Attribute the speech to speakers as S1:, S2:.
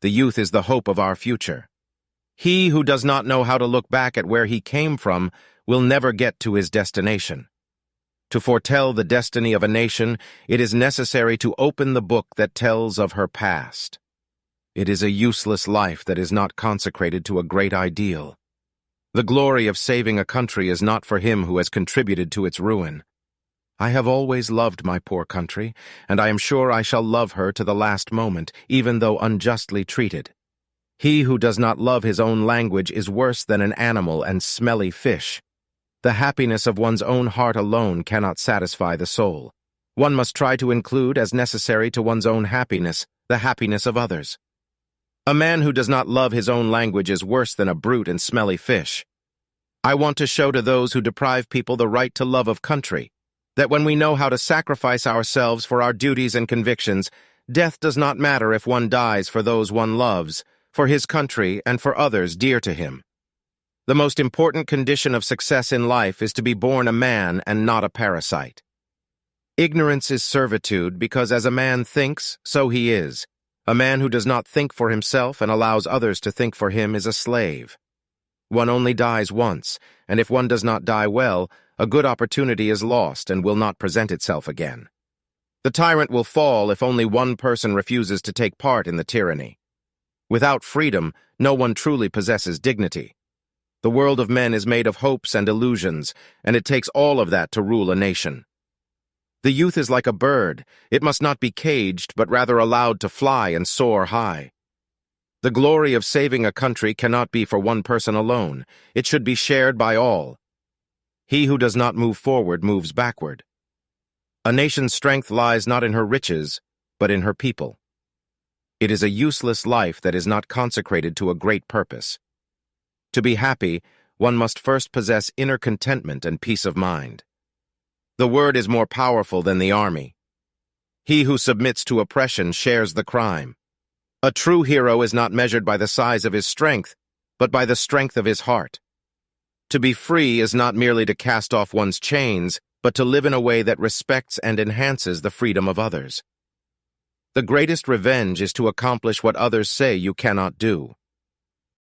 S1: The youth is the hope of our future. He who does not know how to look back at where he came from will never get to his destination. To foretell the destiny of a nation, it is necessary to open the book that tells of her past. It is a useless life that is not consecrated to a great ideal. The glory of saving a country is not for him who has contributed to its ruin. I have always loved my poor country, and I am sure I shall love her to the last moment, even though unjustly treated. He who does not love his own language is worse than an animal and smelly fish. The happiness of one's own heart alone cannot satisfy the soul. One must try to include, as necessary to one's own happiness, the happiness of others. A man who does not love his own language is worse than a brute and smelly fish. I want to show to those who deprive people the right to love of country, that when we know how to sacrifice ourselves for our duties and convictions, death does not matter if one dies for those one loves, for his country and for others dear to him. The most important condition of success in life is to be born a man and not a parasite. Ignorance is servitude because as a man thinks, so he is. A man who does not think for himself and allows others to think for him is a slave. One only dies once, and if one does not die well, a good opportunity is lost and will not present itself again. The tyrant will fall if only one person refuses to take part in the tyranny. Without freedom, no one truly possesses dignity. The world of men is made of hopes and illusions, and it takes all of that to rule a nation. The youth is like a bird. It must not be caged, but rather allowed to fly and soar high. The glory of saving a country cannot be for one person alone. It should be shared by all. He who does not move forward moves backward. A nation's strength lies not in her riches, but in her people. It is a useless life that is not consecrated to a great purpose. To be happy, one must first possess inner contentment and peace of mind. The word is more powerful than the army. He who submits to oppression shares the crime. A true hero is not measured by the size of his strength, but by the strength of his heart. To be free is not merely to cast off one's chains, but to live in a way that respects and enhances the freedom of others. The greatest revenge is to accomplish what others say you cannot do.